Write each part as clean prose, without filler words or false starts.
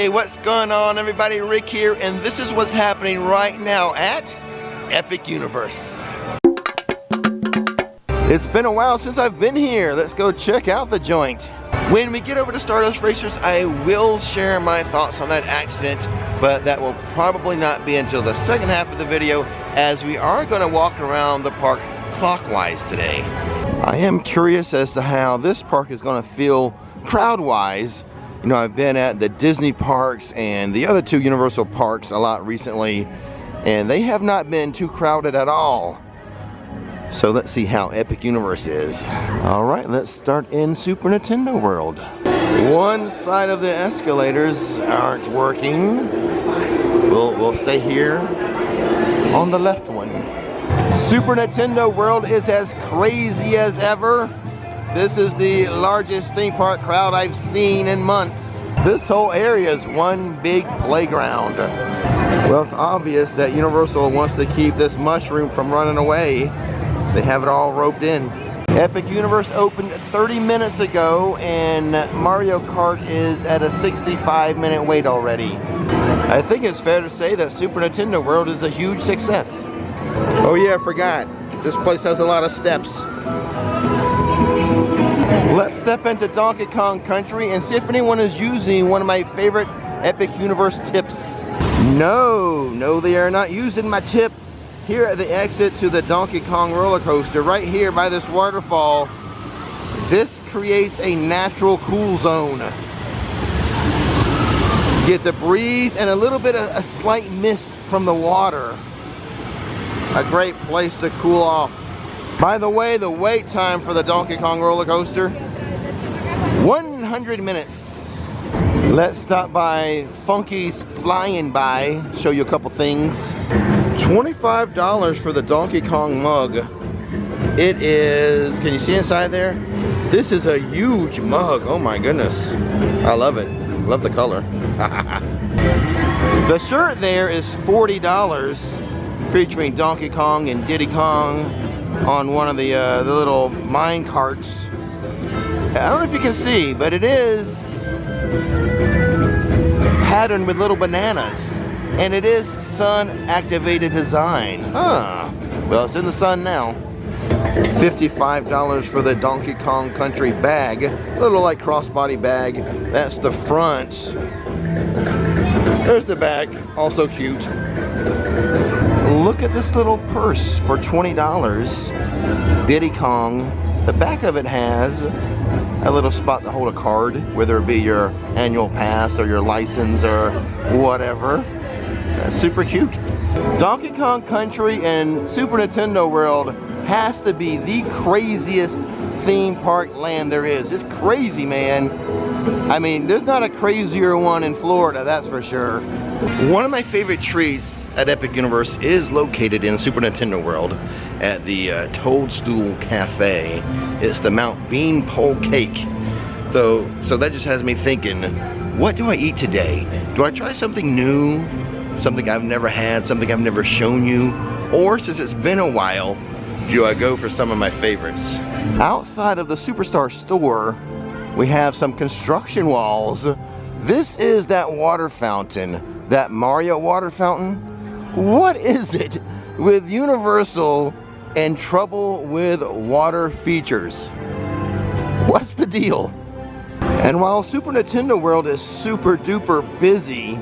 Hey, what's going on everybody? Rick here, and this is what's happening right now at Epic Universe. It's been a while since I've been here. Let's go check out the joint. When we get over to Stardust Racers, I will share my thoughts on that accident, but that will probably not be until the second half of the video, as we are going to walk around the park clockwise today. I am curious as to how this park is going to feel crowd-wise. You know, I've been at the Disney parks and the other two Universal parks a lot recently, and they have not been too crowded at all. So let's see how Epic Universe is. Alright, let's start in Super Nintendo World. One side of the escalators aren't working. We'll stay here on the left one. Super Nintendo World is as crazy as ever. This is the largest theme park crowd I've seen in months. This whole area is one big playground. Well, it's obvious that Universal wants to keep this mushroom from running away. They have it all roped in. Epic Universe opened 30 minutes ago, and Mario Kart is at a 65-minute wait already. I think it's fair to say that Super Nintendo World is a huge success. Oh yeah, I forgot. This place has a lot of steps. Let's step into Donkey Kong Country and see if anyone is using one of my favorite Epic Universe tips. No, they are not using my tip. Here at the exit to the Donkey Kong roller coaster, right here by this waterfall, this creates a natural cool zone. You get the breeze and a little bit of a slight mist from the water. A great place to cool off. By the way, the wait time for the Donkey Kong roller coaster, 100 minutes. Let's stop by Funky's Flying By, show you a couple things. $25 for the Donkey Kong mug. It is, can you see inside there? This is a huge mug, oh my goodness. I love it, love the color. The shirt there is $40, featuring Donkey Kong and Diddy Kong on one of the little mine carts. I don't know if you can see, but it is patterned with little bananas. And it is sun-activated design. Huh. Well, it's in the sun now. $55 for the Donkey Kong Country bag. A little like crossbody bag. That's the front. There's the back. Also cute. Look at this little purse for $20. Diddy Kong. The back of it has a little spot to hold a card, whether it be your annual pass or your license or whatever. That's super cute. Donkey Kong Country and Super Nintendo World has to be the craziest theme park land there is. It's crazy, man. I mean, there's not a crazier one in Florida, that's for sure. One of my favorite treats at Epic Universe is located in Super Nintendo World at the Toadstool Cafe. It's the Mount Beanpole Cake. So that just has me thinking, what do I eat today? Do I try something new? Something I've never had, something I've never shown you? Or, since it's been a while, do I go for some of my favorites? Outside of the Superstar store, we have some construction walls. This is that water fountain, that Mario water fountain. What is it with Universal and trouble with water features? What's the deal? And while Super Nintendo World is super duper busy,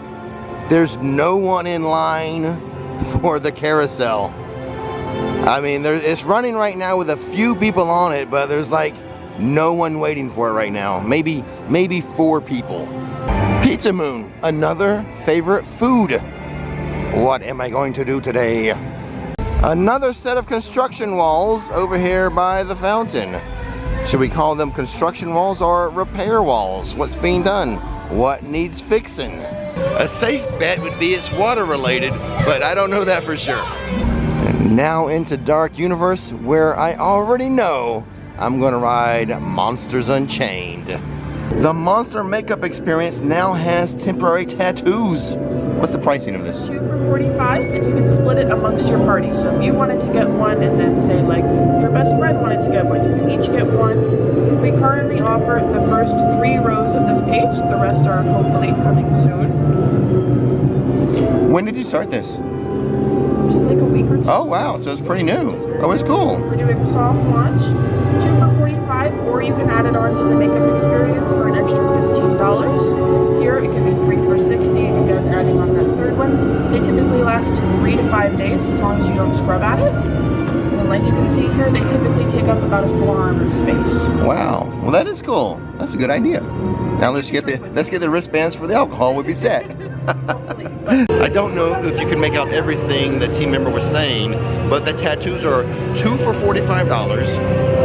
there's no one in line for the carousel. I mean, it's running right now with a few people on it, but there's like no one waiting for it right now. Maybe 4 people. Pizza Moon, another favorite food. What am I going to do today? Another set of construction walls over here by the fountain. Should we call them construction walls or repair walls? What's being done? What needs fixing? A safe bet would be it's water related, but I don't know that for sure. And now into Dark Universe, where I already know I'm gonna ride Monsters Unchained. The monster makeup experience now has temporary tattoos. What's the pricing of this? 2 for $45, and you can split it amongst your party. So if you wanted to get one, and then say like your best friend wanted to get one, you can each get one. We currently offer the first 3 rows of this page. The rest are hopefully coming soon. When did you start this? Just like a week or 2. Oh wow, so it's pretty new. Oh, it's cool. We're doing a soft launch, 2 for $45, or you can add it on to the makeup experience for an extra $15. Here it can be 3 for $60, again adding on that third one. They typically last 3 to 5 days as long as you don't scrub at it. And like you can see here, they typically take up about a forearm of space. Wow, well that is cool. That's a good idea. Now let's get the wristbands for the alcohol. We'll be set. I don't know if you can make out everything the team member was saying, but the tattoos are 2 for $45,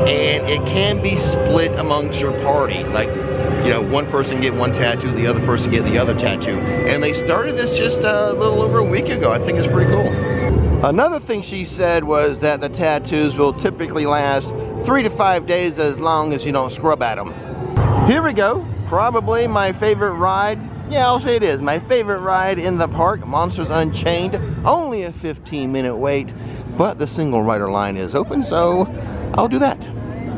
and it can be split amongst your party. Like, you know, one person get one tattoo, the other person get the other tattoo. And they started this just a little over a week ago. I think it's pretty cool. Another thing she said was that the tattoos will typically last 3 to 5 days as long as you don't scrub at them. Here we go. Probably my favorite ride. Yeah, I'll say it is my favorite ride in the park, Monsters Unchained. Only a 15-minute wait, but the single rider line is open, so I'll do that.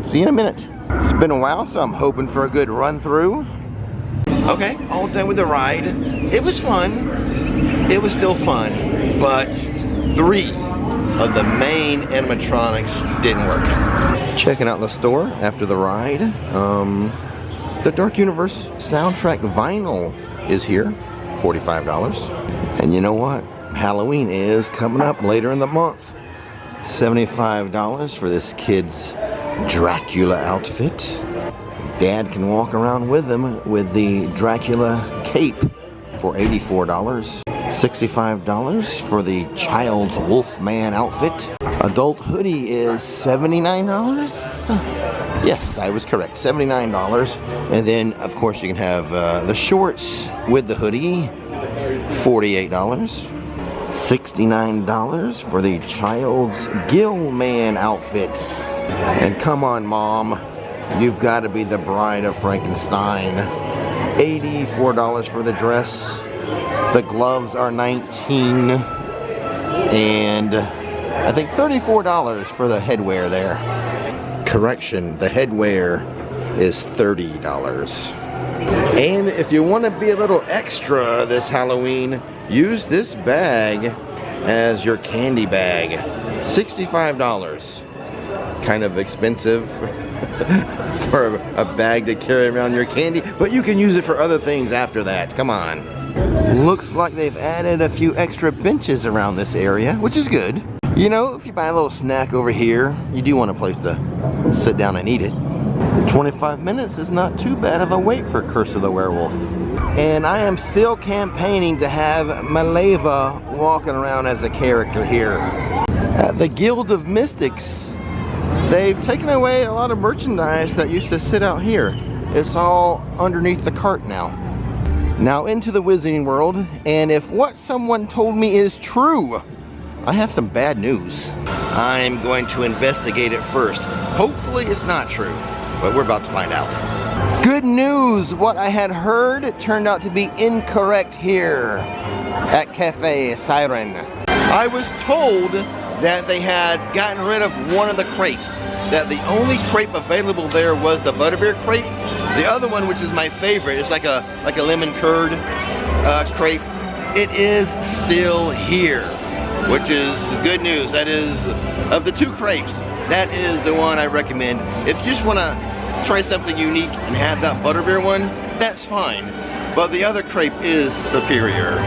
See you in a minute. It's been a while, so I'm hoping for a good run through. Okay, all done with the ride. It was fun. It was still fun, but 3 of the main animatronics didn't work. Checking out the store after the ride. The Dark Universe soundtrack vinyl is here, $45. And you know what? Halloween is coming up later in the month. $75 for this kid's Dracula outfit. Dad can walk around with him with the Dracula cape for $84. $65 for the child's Wolfman outfit. Adult hoodie is $79. Yes, I was correct, $79. And then, of course, you can have the shorts with the hoodie, $48. $69 for the child's Gillman outfit. And come on, Mom, you've got to be the bride of Frankenstein. $84 for the dress. The gloves are $19. And I think $34 for the headwear there. Correction, the headwear is $30. And if you want to be a little extra this Halloween, use this bag as your candy bag. $65. Kind of expensive for a bag to carry around your candy, but you can use it for other things after that. Come on. Looks like they've added a few extra benches around this area, which is good. You know, if you buy a little snack over here, you do want a place to sit down and eat it. 25 minutes is not too bad of a wait for Curse of the Werewolf. And I am still campaigning to have Maleva walking around as a character here. At the Guild of Mystics, they've taken away a lot of merchandise that used to sit out here. It's all underneath the cart now. Now into the Wizarding World, and if what someone told me is true, I have some bad news. I'm going to investigate it first. Hopefully it's not true, but we're about to find out. Good news! What I had heard turned out to be incorrect here at Cafe Siren. I was told that they had gotten rid of one of the crepes. That the only crepe available there was the butterbeer crepe. The other one, which is my favorite, is like a lemon curd crepe. It is still here, which is good news. That is, of the 2 crepes, that is the one I recommend. If you just want to try something unique and have that butterbeer one, that's fine. But the other crepe is superior.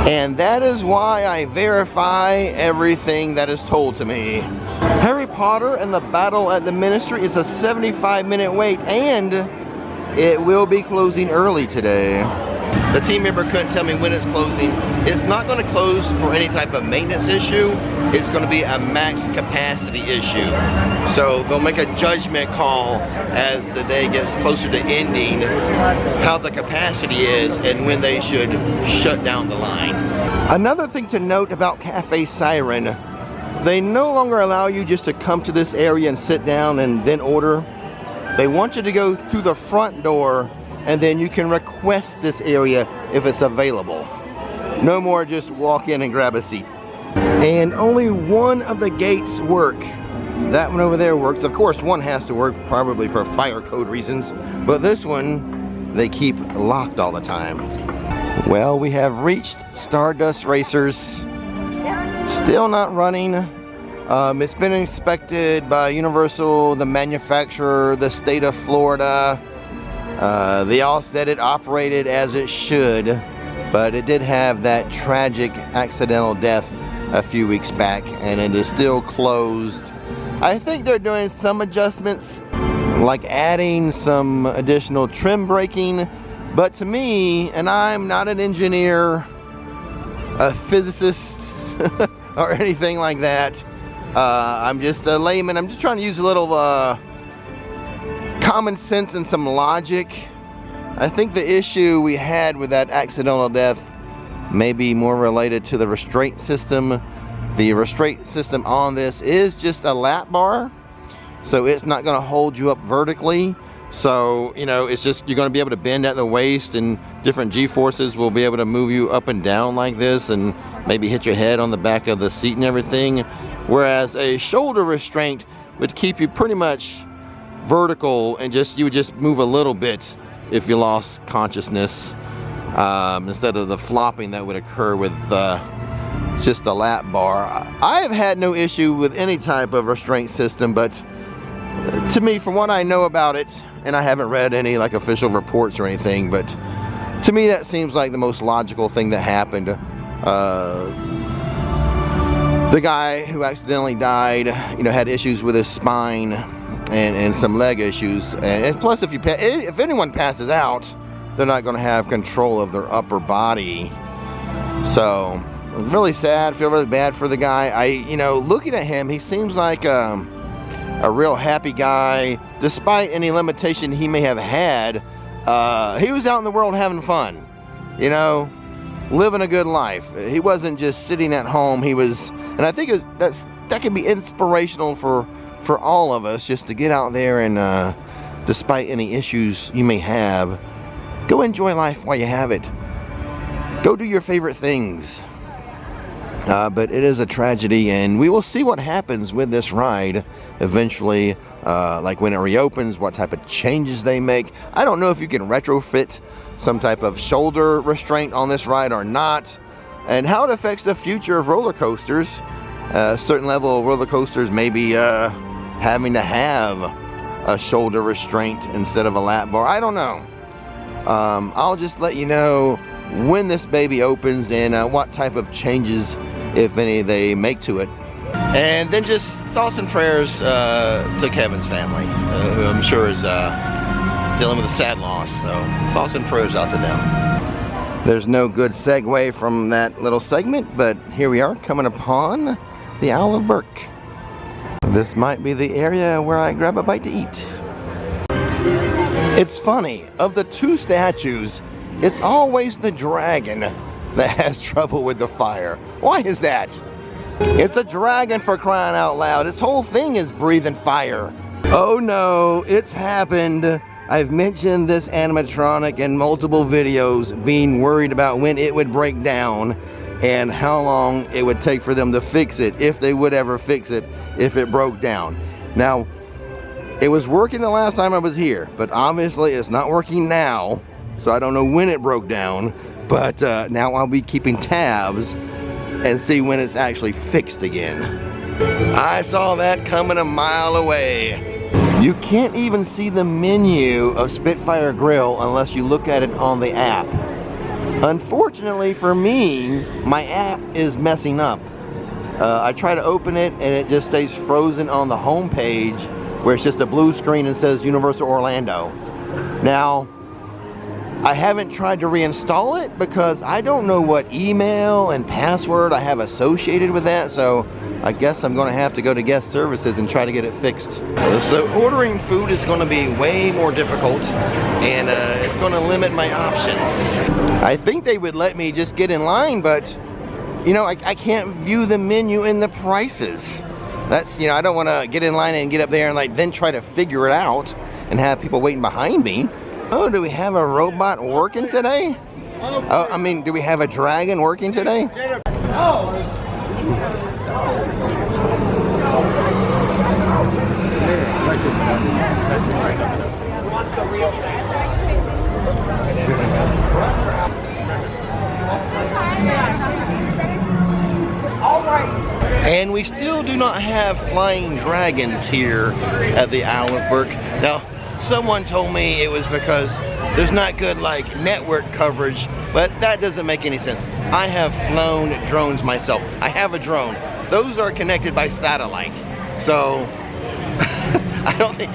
And that is why I verify everything that is told to me. Harry Potter and the Battle at the Ministry is a 75-minute wait, and it will be closing early today. The team member couldn't tell me when it's closing. It's not going to close for any type of maintenance issue. It's going to be a max capacity issue. So they'll make a judgment call as the day gets closer to ending, how the capacity is and when they should shut down the line. Another thing to note about Cafe Siren, they no longer allow you just to come to this area and sit down and then order. They want you to go through the front door, and then you can request this area if it's available. No more just walk in and grab a seat. And only one of the gates work. That one over there works. Of course, one has to work, probably for fire code reasons, but this one, they keep locked all the time. Well, we have reached Stardust Racers. Still not running. It's been inspected by Universal, the manufacturer, the state of Florida. They all said it operated as it should, but it did have that tragic accidental death a few weeks back, and it is still closed. I think they're doing some adjustments, like adding some additional trim braking, but to me, and I'm not an engineer, a physicist, or anything like that, I'm just a layman. I'm just trying to use a little common sense and some logic. I think the issue we had with that accidental death may be more related to the restraint system. The restraint system on this is just a lap bar, so it's not going to hold you up vertically. So, you know, it's just, you're going to be able to bend at the waist, and different G-forces will be able to move you up and down like this, and maybe hit your head on the back of the seat and everything. Whereas a shoulder restraint would keep you pretty much vertical, and you would just move a little bit if you lost consciousness, instead of the flopping that would occur with just a lap bar. I have had no issue with any type of restraint system, but to me, from what I know about it, and I haven't read any like official reports or anything, but to me that seems like the most logical thing that happened. The guy who accidentally died, you know, had issues with his spine and some leg issues, and plus if anyone passes out, they're not going to have control of their upper body. So really sad, feel really bad for the guy. You know, looking at him, he seems like a real happy guy, despite any limitation he may have had. He was out in the world having fun, you know, living a good life. He wasn't just sitting at home. He was, and I think that can be inspirational for all of us, just to get out there and despite any issues you may have, go enjoy life while you have it. Go do your favorite things. But it is a tragedy, and we will see what happens with this ride eventually, like when it reopens, what type of changes they make. I don't know if you can retrofit some type of shoulder restraint on this ride or not, and how it affects the future of roller coasters. A certain level of roller coasters may be having to have a shoulder restraint instead of a lap bar. I don't know. I'll just let you know when this baby opens and what type of changes, if any, they make to it. And then just thoughts and prayers to Kevin's family, who I'm sure is dealing with a sad loss. So thoughts and prayers out to them. There's no good segue from that little segment, but here we are coming upon the Isle of Berk. This might be the area where I grab a bite to eat. It's funny, of the two statues, it's always the dragon that has trouble with the fire. Why is that? It's a dragon, for crying out loud. Its whole thing is breathing fire. Oh no, it's happened. I've mentioned this animatronic in multiple videos, being worried about when it would break down and how long it would take for them to fix it, if they would ever fix it, if it broke down. Now, it was working the last time I was here, but obviously it's not working now, so I don't know when it broke down, but now I'll be keeping tabs and see when it's actually fixed again. I saw that coming a mile away. You can't even see the menu of Spitfire Grill unless you look at it on the app. Unfortunately for me, my app is messing up. I try to open it and it just stays frozen on the home page, where it's just a blue screen and says Universal Orlando. Now, I haven't tried to reinstall it because I don't know what email and password I have associated with that, so I guess I'm going to have to go to guest services and try to get it fixed. So ordering food is going to be way more difficult, and it's going to limit my options. I think they would let me just get in line, but you know, I can't view the menu and the prices. That's, you know, I don't want to get in line and get up there and like then try to figure it out and have people waiting behind me. Oh, do we have a robot working today? I mean, do we have a dragon working today? And we still do not have flying dragons here at the Isle of Berk. Now, someone told me it was because there's not good like network coverage, but that doesn't make any sense. I have flown drones myself. I have a drone. Those are connected by satellite. So I don't think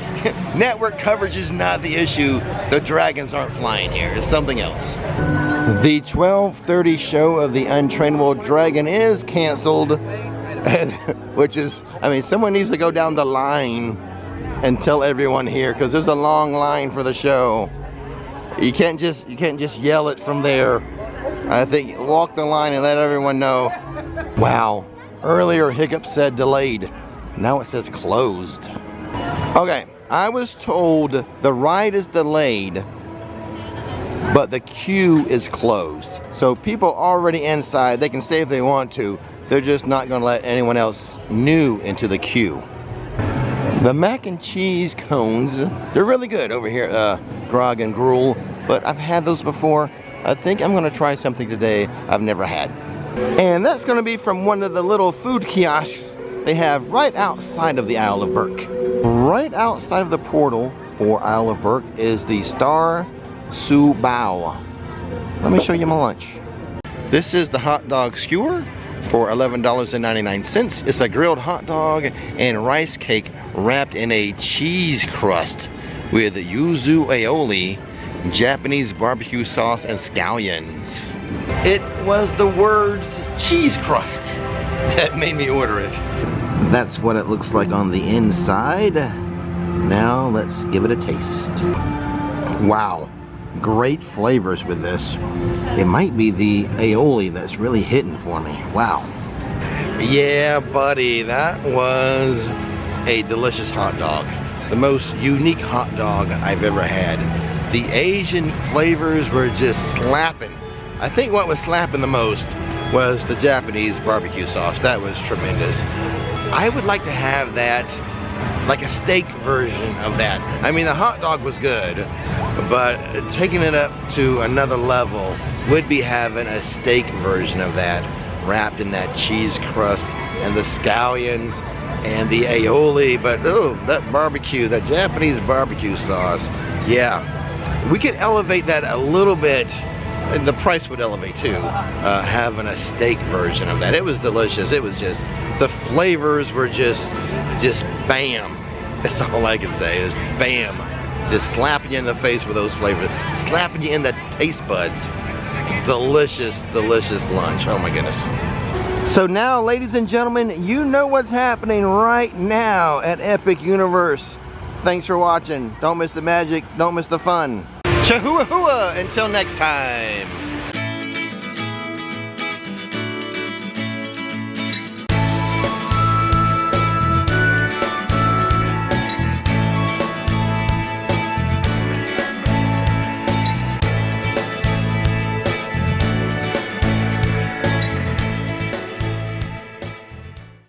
network coverage is not the issue. The dragons aren't flying here. It's something else. The 12:30 show of the Untrainable Dragon is canceled. Which is, I mean, someone needs to go down the line and tell everyone here, because there's a long line for the show. You can't just yell it from there. I think walk the line and let everyone know. Wow, earlier Hiccup said delayed. Now it says closed. Okay, I was told the ride is delayed, but the queue is closed. So people already inside, they can stay if they want to. They're just not going to let anyone else new into the queue. The mac and cheese cones, they're really good over here at Grog and Gruel, but I've had those before. I think I'm going to try something today I've never had. And that's going to be from one of the little food kiosks they have right outside of the Isle of Berk. Right outside of the portal for Isle of Berk is the Star Su Bao. Let me show you my lunch. This is the hot dog skewer for $11.99. It's a grilled hot dog and rice cake wrapped in a cheese crust with yuzu aioli, Japanese barbecue sauce, and scallions. It was the words cheese crust that made me order it. That's what it looks like on the inside. Now let's give it a taste. Wow, great flavors with this. It might be the aioli that's really hitting for me. Wow. Yeah, buddy, that was a delicious hot dog. The most unique hot dog I've ever had. The Asian flavors were just slapping. I think what was slapping the most was the Japanese barbecue sauce. That was tremendous. I would like to have that, like a steak version of that. I mean, the hot dog was good, but taking it up to another level would be having a steak version of that, wrapped in that cheese crust and the scallions and the aioli. But oh, that barbecue, that Japanese barbecue sauce, yeah. We could elevate that a little bit, and the price would elevate too, having a steak version of that. It was delicious. It was just, the flavors were just bam. That's all I can say is bam. Just slapping you in the face with those flavors, slapping you in the taste buds. Delicious, delicious lunch. Oh my goodness. So now, ladies and gentlemen, you know what's happening right now at Epic Universe. Thanks for watching. Don't miss the magic. Don't miss the fun. Chahua hua until next time.